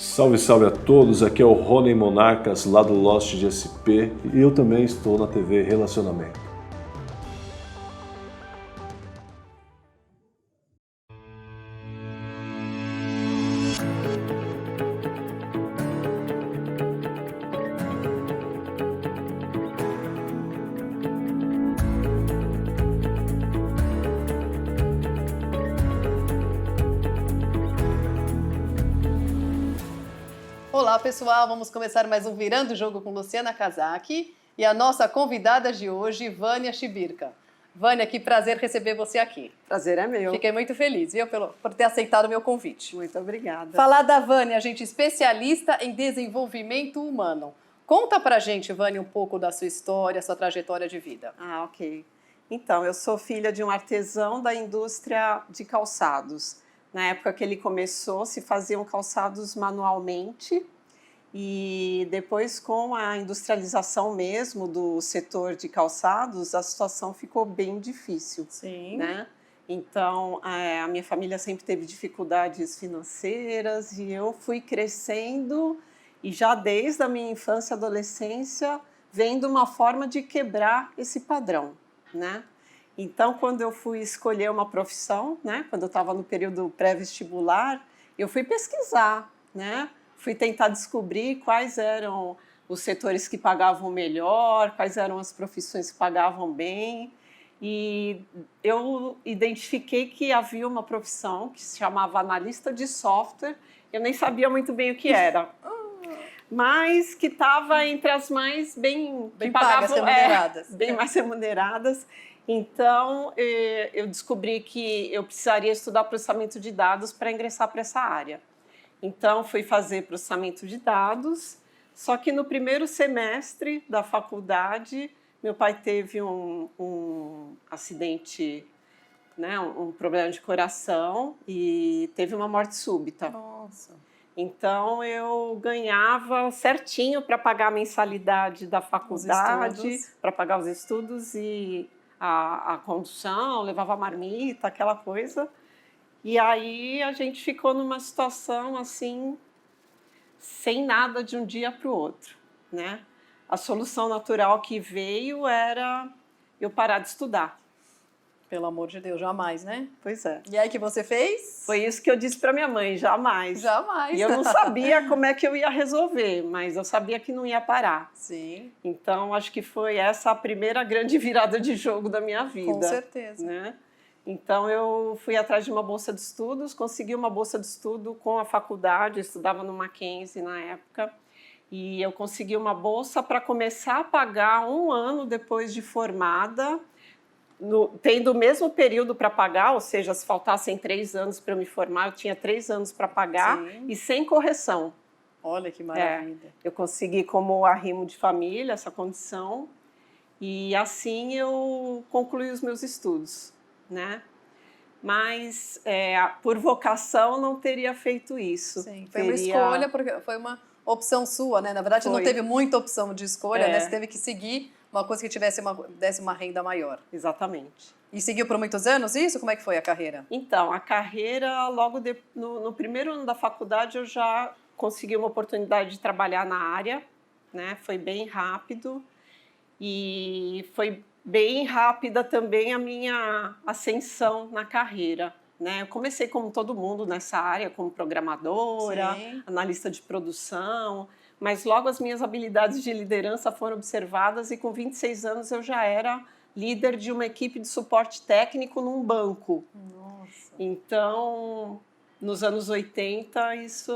Salve, salve a todos, aqui é o Rony Monarcas, lá do Lost de SP, e eu também estou na TV Relacionamento. Olá pessoal, vamos começar mais um Virando o Jogo com Luciana Kazaki e a nossa convidada de hoje, Vânia Chibirka. Vânia, que prazer receber você aqui. Prazer é meu. Fiquei muito feliz, viu, por ter aceitado o meu convite. Muito obrigada. Falar da Vânia, gente, especialista em desenvolvimento humano. Conta pra gente, Vânia, um pouco da sua história, sua trajetória de vida. Ah, ok. Então, eu sou filha de um artesão da indústria de calçados. Na época que ele começou, se faziam calçados manualmente e depois, com a industrialização mesmo do setor de calçados, a situação ficou bem difícil. Sim. Né? Então, a minha família sempre teve dificuldades financeiras e eu fui crescendo e já desde a minha infância e adolescência vendo uma forma de quebrar esse padrão, né? Então, quando eu fui escolher uma profissão, né, quando eu estava no período pré-vestibular, eu fui pesquisar, né, fui tentar descobrir quais eram os setores que pagavam melhor, quais eram as profissões que pagavam bem, e eu identifiquei que havia uma profissão que se chamava analista de software, eu nem sabia muito bem o que era, mas que estava entre as mais bem pagas, remuneradas. Bem mais remuneradas. Então, eu descobri que eu precisaria estudar processamento de dados para ingressar para essa área. Então, fui fazer processamento de dados, só que no primeiro semestre da faculdade, meu pai teve um acidente, né, um problema de coração e teve uma morte súbita. Nossa. Então, eu ganhava certinho para pagar a mensalidade da faculdade, para pagar os estudos e a condução, levava marmita, aquela coisa. E aí a gente ficou numa situação assim, sem nada de um dia para o outro, né? A solução natural que veio era eu parar de estudar. Pelo amor de Deus, jamais, né? Pois é. E aí, o que você fez? Foi isso que eu disse para minha mãe, jamais. Jamais. E eu não sabia como é que eu ia resolver, mas eu sabia que não ia parar. Sim. Então, acho que foi essa a primeira grande virada de jogo da minha vida. Com certeza. Né? Então, eu fui atrás de uma bolsa de estudos, consegui uma bolsa de estudo com a faculdade, eu estudava no Mackenzie na época, e eu consegui uma bolsa para começar a pagar um ano depois de formada, tendo o mesmo período para pagar, ou seja, se faltassem 3 anos para eu me formar, eu tinha 3 anos para pagar. Sim. E sem correção. Olha que maravilha. Eu consegui como arrimo de família essa condição e assim eu concluí os meus estudos, né? Mas por vocação não teria feito isso. Sim, foi uma escolha, porque foi uma opção sua, né? Na verdade, não teve muita opção de escolha, né? Você teve que seguir uma coisa que desse uma renda maior. Exatamente. E seguiu por muitos anos isso? Como é que foi a carreira? Então, a carreira, logo no primeiro ano da faculdade, eu já consegui uma oportunidade de trabalhar na área, né? Foi bem rápido e foi bem rápida também a minha ascensão na carreira. Né? Eu comecei como todo mundo nessa área, como programadora, sim, analista de produção, mas logo as minhas habilidades de liderança foram observadas e com 26 anos eu já era líder de uma equipe de suporte técnico num banco. Nossa. Então, nos anos 80, isso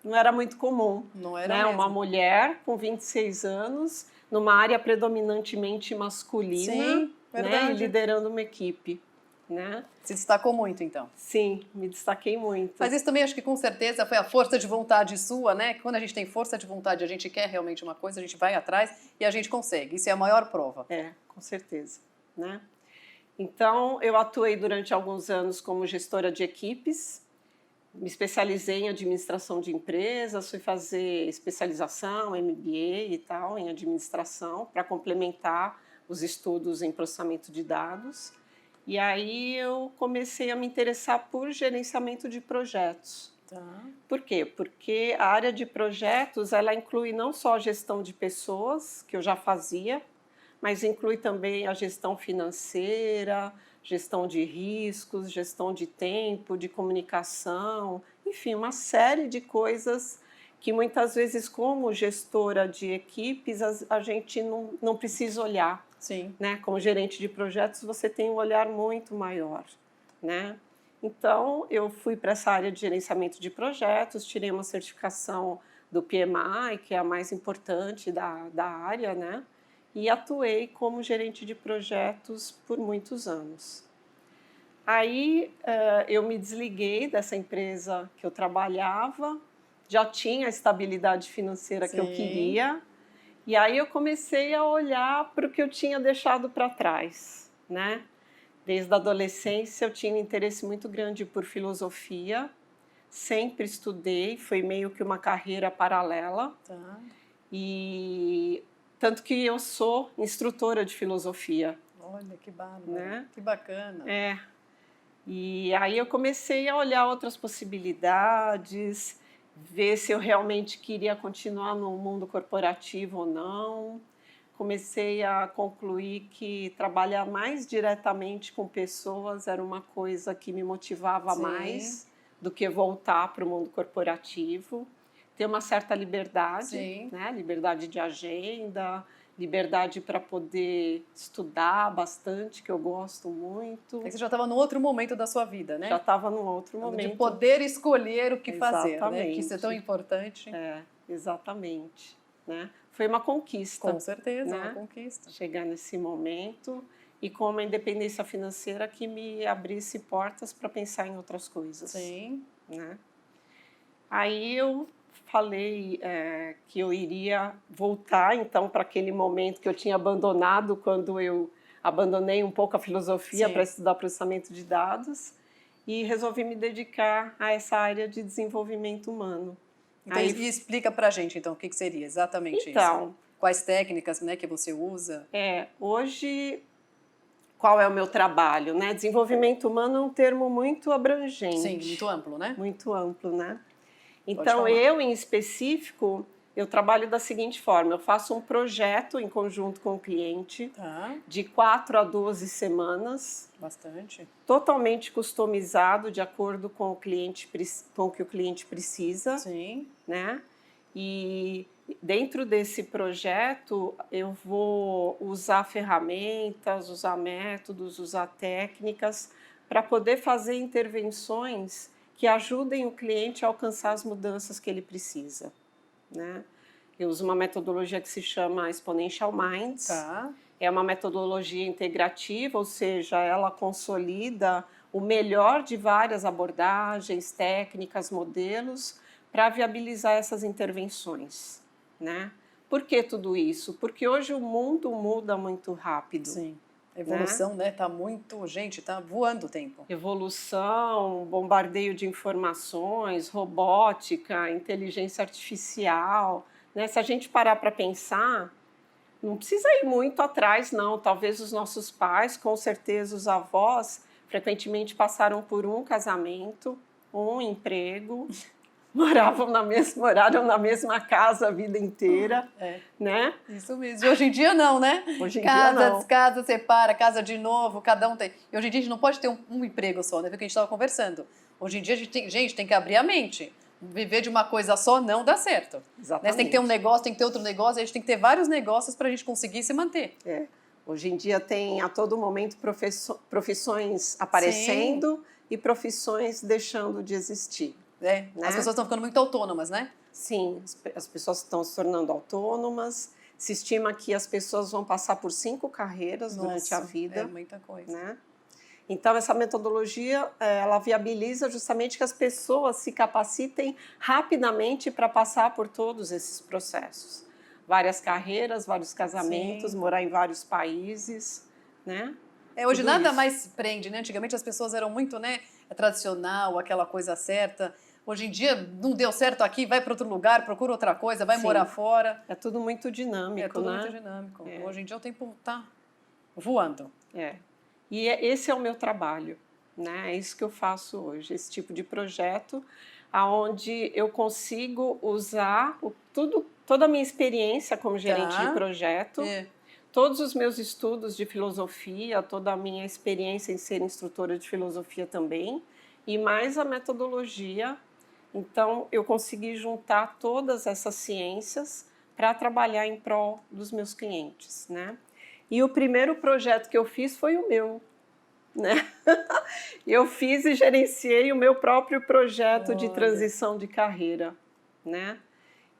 não era muito comum. Não era né? mesmo. Uma mulher com 26 anos, numa área predominantemente masculina, sim, né? Liderando uma equipe. Né? Se destacou muito, então. Sim, me destaquei muito. Mas isso também acho que com certeza foi a força de vontade sua, né? Quando a gente tem força de vontade, a gente quer realmente uma coisa, a gente vai atrás e a gente consegue. Isso é a maior prova. Com certeza. Né? Então, eu atuei durante alguns anos como gestora de equipes, me especializei em administração de empresas, fui fazer especialização, MBA e tal, em administração, para complementar os estudos em processamento de dados. E aí eu comecei a me interessar por gerenciamento de projetos. Tá. Por quê? Porque a área de projetos, ela inclui não só a gestão de pessoas, que eu já fazia, mas inclui também a gestão financeira, gestão de riscos, gestão de tempo, de comunicação, enfim, uma série de coisas que muitas vezes, como gestora de equipes, a gente não precisa olhar. Sim. Né? Como gerente de projetos, você tem um olhar muito maior, né? Então, eu fui para essa área de gerenciamento de projetos, tirei uma certificação do PMI, que é a mais importante da área, né? E atuei como gerente de projetos por muitos anos. Aí, eu me desliguei dessa empresa que eu trabalhava, já tinha a estabilidade financeira que eu Sim. queria, e aí eu comecei a olhar para o que eu tinha deixado para trás, né? Desde a adolescência eu tinha um interesse muito grande por filosofia, sempre estudei, foi meio que uma carreira paralela. Tá. E tanto que eu sou instrutora de filosofia. Olha, que bárbaro, Né? Que bacana. E aí eu comecei a olhar outras possibilidades, ver se eu realmente queria continuar no mundo corporativo ou não. Comecei a concluir que trabalhar mais diretamente com pessoas era uma coisa que me motivava Sim. mais do que voltar para o mundo corporativo. Ter uma certa liberdade, Sim. né? Liberdade de agenda, liberdade para poder estudar bastante, que eu gosto muito. Você já estava num outro momento da sua vida, né? Já estava num outro momento. De poder escolher o que fazer, né? Exatamente. Que isso é tão importante. Exatamente. Né? Foi uma conquista. Com certeza, né? uma conquista. Chegar nesse momento e com uma independência financeira que me abrisse portas para pensar em outras coisas. Sim. Né? Aí eu falei que eu iria voltar então para aquele momento que eu tinha abandonado quando eu abandonei um pouco a filosofia para estudar processamento de dados e resolvi me dedicar a essa área de desenvolvimento humano. Então, e explica para a gente então o que seria exatamente isso. Quais técnicas, né, que você usa? Hoje, qual é o meu trabalho? Né? Desenvolvimento humano é um termo muito abrangente. Sim, muito amplo, né? Muito amplo, né? Então, eu, em específico, eu trabalho da seguinte forma, eu faço um projeto em conjunto com o cliente, de 4 a 12 semanas. Bastante. Totalmente customizado, de acordo com o cliente, com o que o cliente precisa. Sim. Né? E dentro desse projeto, eu vou usar ferramentas, usar métodos, usar técnicas para poder fazer intervenções que ajudem o cliente a alcançar as mudanças que ele precisa. Né? Eu uso uma metodologia que se chama Exponential Minds. É uma metodologia integrativa, ou seja, ela consolida o melhor de várias abordagens, técnicas, modelos, para viabilizar essas intervenções. Né? Por que tudo isso? Porque hoje o mundo muda muito rápido. Sim. A evolução, né? Tá muito... Gente, tá voando o tempo. Evolução, bombardeio de informações, robótica, inteligência artificial. Né? Se a gente parar para pensar, não precisa ir muito atrás, não. Talvez os nossos pais, com certeza os avós, frequentemente passaram por um casamento, um emprego... moraram na mesma casa a vida inteira, né? Isso mesmo. E hoje em dia não, né? Hoje em dia não. Descasa, separa, casa de novo, cada um tem. E hoje em dia a gente não pode ter um emprego só, né? Porque a gente estava conversando. Hoje em dia a gente tem que abrir a mente. Viver de uma coisa só não dá certo. Exatamente. Né? Você tem que ter um negócio, tem que ter outro negócio, a gente tem que ter vários negócios para a gente conseguir se manter. Hoje em dia tem a todo momento profissões aparecendo e profissões deixando de existir. Né? As pessoas estão ficando muito autônomas, né? Sim, as pessoas estão se tornando autônomas. Se estima que as pessoas vão passar por 5 carreiras durante a vida. É muita coisa. Né? Então, essa metodologia, ela viabiliza justamente que as pessoas se capacitem rapidamente para passar por todos esses processos. Várias carreiras, vários casamentos, morar em vários países, né? Hoje nada mais prende, né? Antigamente as pessoas eram muito, né, tradicional, aquela coisa certa. Hoje em dia, não deu certo aqui, vai para outro lugar, procura outra coisa, vai morar fora. É tudo muito dinâmico, É tudo muito dinâmico. Hoje em dia o tempo está voando. E esse é o meu trabalho, né? É isso que eu faço hoje, esse tipo de projeto, aonde eu consigo usar toda a minha experiência como gerente de projeto, todos os meus estudos de filosofia, toda a minha experiência em ser instrutora de filosofia também, e mais a metodologia. Então, eu consegui juntar todas essas ciências para trabalhar em prol dos meus clientes, né? E o primeiro projeto que eu fiz foi o meu, né? Eu fiz e gerenciei o meu próprio projeto de transição de carreira, né?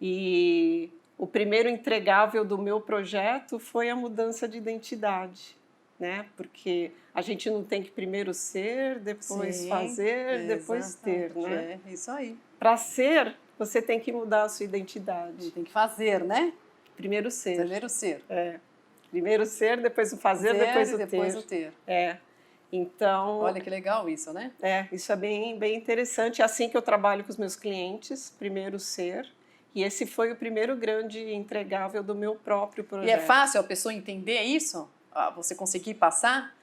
E o primeiro entregável do meu projeto foi a mudança de identidade, né? Porque a gente não tem que primeiro ser, depois fazer, depois ter, né? É isso aí. Para ser, você tem que mudar a sua identidade. Tem que fazer, né? Primeiro ser. Primeiro ser. Primeiro ser, depois o fazer, depois o ter. Então... Olha que legal isso, né? Isso é bem interessante. É assim que eu trabalho com os meus clientes, primeiro ser. E esse foi o primeiro grande entregável do meu próprio projeto. E é fácil a pessoa entender isso? Você conseguir passar?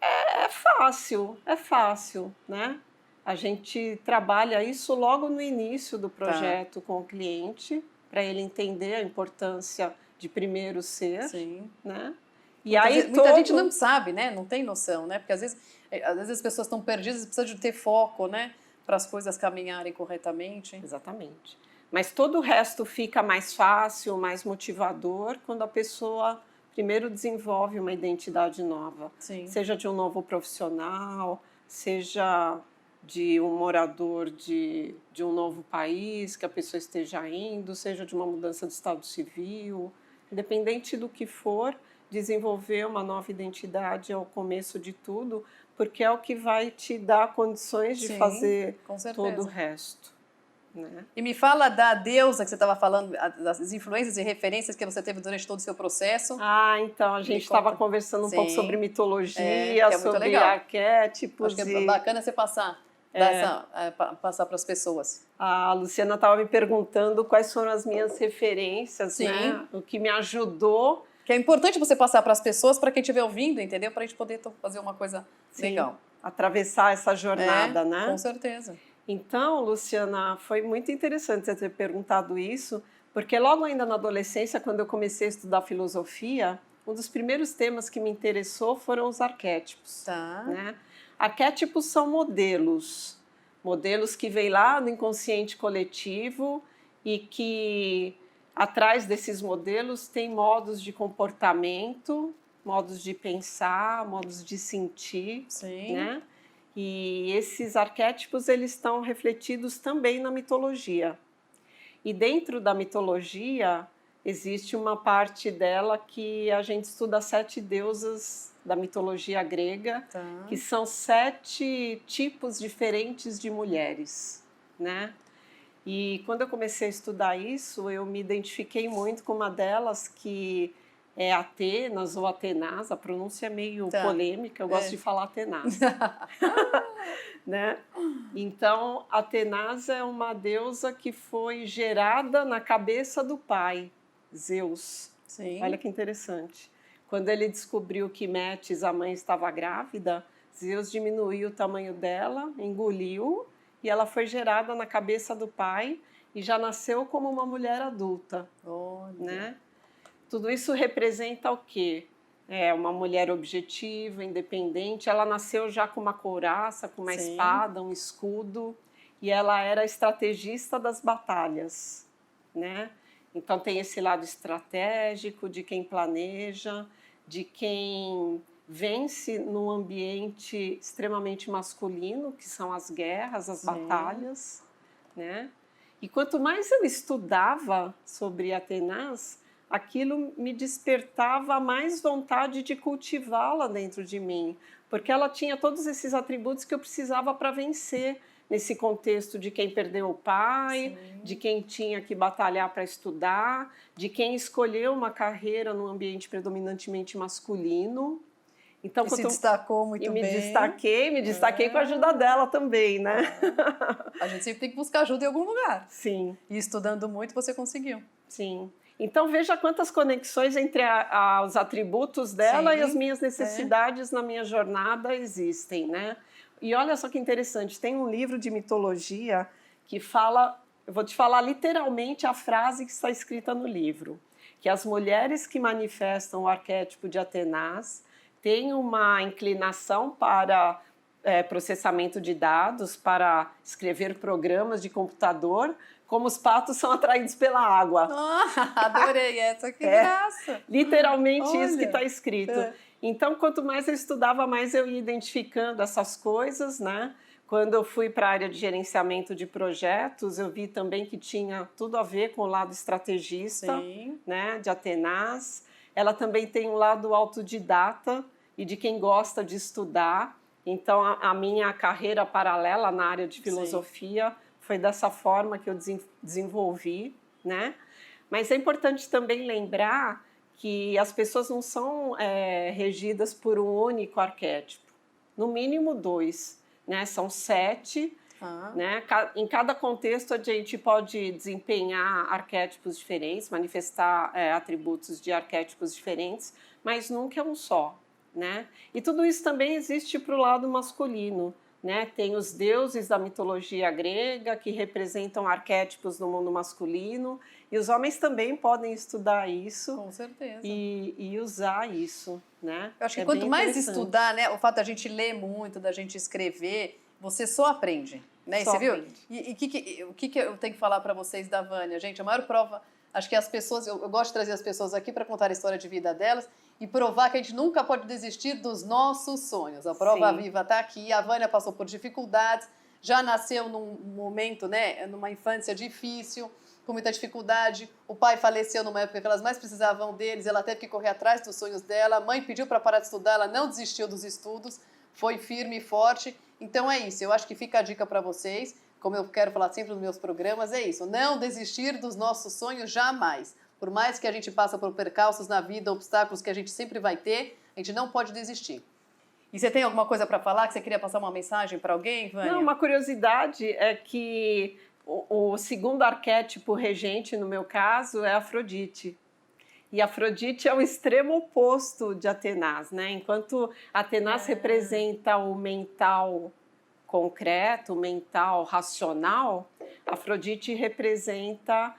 É fácil, né? A gente trabalha isso logo no início do projeto com o cliente, para ele entender a importância de primeiro ser, né? E muita gente não sabe, né? Não tem noção, né? Porque às vezes as pessoas estão perdidas e precisam de ter foco, né? Para as coisas caminharem corretamente. Exatamente. Mas todo o resto fica mais fácil, mais motivador quando a pessoa primeiro desenvolve uma identidade nova. Seja de um novo profissional, seja de um morador de um novo país que a pessoa esteja indo, seja de uma mudança de estado civil. Independente do que for, desenvolver uma nova identidade é o começo de tudo, porque é o que vai te dar condições de fazer todo o resto. Né? E me fala da deusa que você estava falando, das influências e referências que você teve durante todo o seu processo. Então a gente estava conversando um pouco sobre mitologia, sobre arquétipos. Acho que é bacana você passar para as pessoas. A Luciana estava me perguntando quais foram as minhas referências, né? O que me ajudou. Que é importante você passar para as pessoas, para quem estiver ouvindo, entendeu? Para a gente poder fazer uma coisa legal. Atravessar essa jornada, né? Com certeza. Então, Luciana, foi muito interessante você ter perguntado isso, porque logo ainda na adolescência, quando eu comecei a estudar filosofia, um dos primeiros temas que me interessou foram os arquétipos. Né? Arquétipos são modelos que vêm lá do inconsciente coletivo e que atrás desses modelos tem modos de comportamento, modos de pensar, modos de sentir, né? E esses arquétipos eles estão refletidos também na mitologia. E dentro da mitologia existe uma parte dela que a gente estuda as 7 deusas da mitologia grega, que são 7 tipos diferentes de mulheres, né? E quando eu comecei a estudar isso, eu me identifiquei muito com uma delas que é Atenas ou Atenaz, a pronúncia é meio polêmica, eu gosto de falar Atenaz. Né? Então, Atenaz é uma deusa que foi gerada na cabeça do pai, Zeus. Olha que interessante. Quando ele descobriu que Metis, a mãe, estava grávida, Zeus diminuiu o tamanho dela, engoliu, e ela foi gerada na cabeça do pai e já nasceu como uma mulher adulta. Né? Tudo isso representa o quê? Uma mulher objetiva, independente. Ela nasceu já com uma couraça, com uma espada, um escudo, e ela era estrategista das batalhas, né? Então tem esse lado estratégico de quem planeja, de quem vence num ambiente extremamente masculino, que são as guerras, as batalhas, né? E quanto mais eu estudava sobre Atenas, aquilo me despertava mais vontade de cultivá-la dentro de mim, porque ela tinha todos esses atributos que eu precisava para vencer nesse contexto de quem perdeu o pai, de quem tinha que batalhar para estudar, de quem escolheu uma carreira num ambiente predominantemente masculino. Então, se destacou muito bem. Me destaquei com a ajuda dela também, né? A gente sempre tem que buscar ajuda em algum lugar. Sim. E estudando muito, você conseguiu. Sim. Então, veja quantas conexões entre os atributos dela e as minhas necessidades na minha jornada existem, né? E olha só que interessante, tem um livro de mitologia que fala, eu vou te falar literalmente a frase que está escrita no livro, que as mulheres que manifestam o arquétipo de Atenas têm uma inclinação para processamento de dados, para escrever programas de computador, como os patos são atraídos pela água. Adorei essa, que graça! Literalmente isso que Olha. está escrito. Então, quanto mais eu estudava, mais eu ia identificando essas coisas, né? Quando eu fui para a área de gerenciamento de projetos, eu vi também que tinha tudo a ver com o lado estrategista, né, de Atenas. Ela também tem um lado autodidata e de quem gosta de estudar. Então, a minha carreira paralela na área de filosofia foi dessa forma que eu desenvolvi, né? Mas é importante também lembrar que as pessoas não são regidas por um único arquétipo, no mínimo 2, né? São 7, né? Em cada contexto a gente pode desempenhar arquétipos diferentes, manifestar atributos de arquétipos diferentes, mas nunca é um só, né? E tudo isso também existe para o lado masculino, né? Tem os deuses da mitologia grega que representam arquétipos no mundo masculino, e os homens também podem estudar isso. Com certeza. E usar isso, né? Eu acho que quanto mais estudar, né, o fato da gente ler muito, da gente escrever, você só aprende, né? Só você viu? aprende. E o que eu tenho que falar para vocês da Vânia? Gente, a maior prova, acho que as pessoas, eu gosto de trazer as pessoas aqui para contar a história de vida delas e provar que a gente nunca pode desistir dos nossos sonhos. A prova viva está aqui, a Vânia passou por dificuldades, já nasceu num momento, né, numa infância difícil, com muita dificuldade, o pai faleceu numa época que elas mais precisavam deles, ela teve que correr atrás dos sonhos dela, a mãe pediu para parar de estudar, ela não desistiu dos estudos, foi firme e forte. Então é isso, eu acho que fica a dica para vocês, como eu quero falar sempre nos meus programas, é isso, não desistir dos nossos sonhos jamais. Por mais que a gente passe por percalços na vida, obstáculos que a gente sempre vai ter, a gente não pode desistir. E você tem alguma coisa para falar, que você queria passar uma mensagem para alguém, Vânia? Não, uma curiosidade é que o segundo arquétipo regente, no meu caso, é Afrodite. E Afrodite é o extremo oposto de Atenas, né? Enquanto Atenas representa o mental concreto, o mental racional, Afrodite representa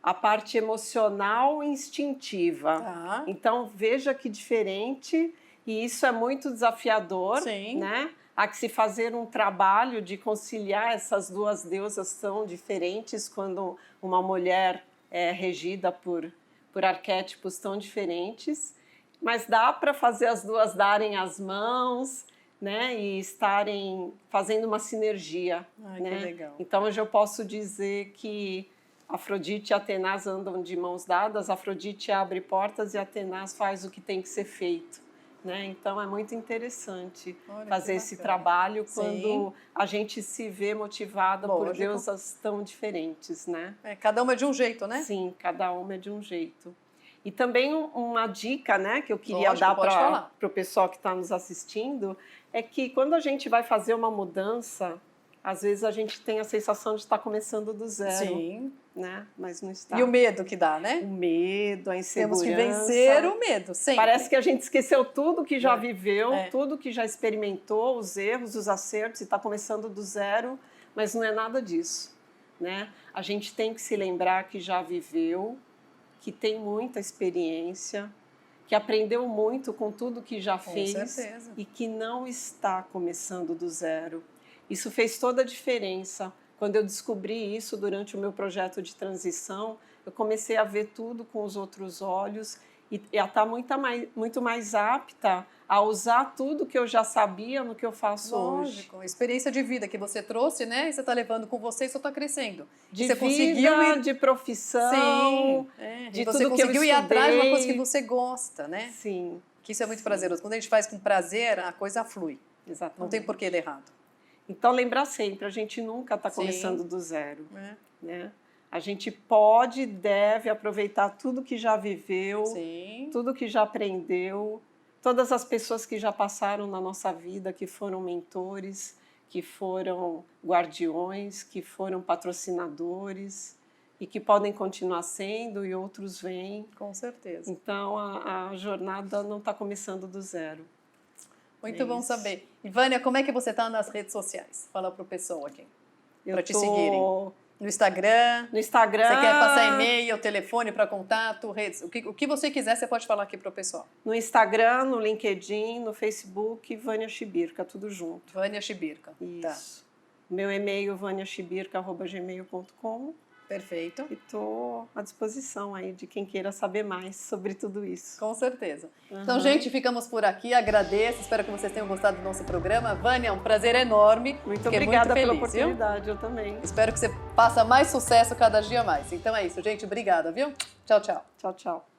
a parte emocional e instintiva. Então, veja que diferente, e isso é muito desafiador, né? Há que se fazer um trabalho de conciliar essas duas deusas tão diferentes quando uma mulher é regida por arquétipos tão diferentes, mas dá para fazer as duas darem as mãos, né, e estarem fazendo uma sinergia. Ai, né? Que legal. Então, hoje eu posso dizer que Afrodite e Atenas andam de mãos dadas, Afrodite abre portas e Atenas faz o que tem que ser feito. Né? Então, é muito interessante fazer esse trabalho quando a gente se vê motivada por deusas tão diferentes. Né? Cada uma é de um jeito, né? Sim, cada uma é de um jeito. E também uma dica, né, que eu queria dar para o pessoal que está nos assistindo, é que quando a gente vai fazer uma mudança, às vezes a gente tem a sensação de estar começando do zero. Sim. Né? Mas não está. E o medo que dá, né? O medo, a insegurança. Temos que vencer o medo, sempre. Parece que a gente esqueceu tudo que já viveu, tudo que já experimentou, os erros, os acertos, e está começando do zero, mas não é nada disso. Né? A gente tem que se lembrar que já viveu, que tem muita experiência, que aprendeu muito com tudo que já fez e que não está começando do zero. Isso fez toda a diferença. Quando eu descobri isso durante o meu projeto de transição, eu comecei a ver tudo com os outros olhos e a estar muito mais apta a usar tudo que eu já sabia no que eu faço hoje. Lógico, a experiência de vida que você trouxe, né? E você está levando com você e só está crescendo. De você vida, conseguiu de profissão, de você tudo que eu conseguiu ir atrás de uma coisa que você gosta, né? Sim. Que isso é muito prazeroso. Quando a gente faz com prazer, a coisa flui. Exatamente. Não tem porquê de errado. Então, lembrar sempre, a gente nunca está começando do zero. Né? A gente pode e deve aproveitar tudo que já viveu, tudo que já aprendeu, todas as pessoas que já passaram na nossa vida, que foram mentores, que foram guardiões, que foram patrocinadores e que podem continuar sendo e outros vêm. Com certeza. Então, a jornada não está começando do zero. Muito É bom isso. saber. E Vânia, como é que você está nas redes sociais? Fala pro pessoal aqui. Para te seguirem. No Instagram. No Instagram. Você quer passar e-mail, telefone para contato, redes? O que você quiser, você pode falar aqui pro pessoal. No Instagram, no LinkedIn, no Facebook, Vânia Chibirca, tudo junto. Vânia Chibirca. Tá. Isso. Meu e-mail, vaniachibirca@gmail.com. Perfeito. E estou à disposição aí de quem queira saber mais sobre tudo isso. Com certeza. Então, gente, ficamos por aqui. Agradeço. Espero que vocês tenham gostado do nosso programa. Vânia, é um prazer enorme. Muito Fiquei obrigada muito pela feliz, viu? oportunidade, eu também. Espero que você faça mais sucesso cada dia mais. Então é isso, gente. Obrigada, viu? Tchau, tchau. Tchau, tchau.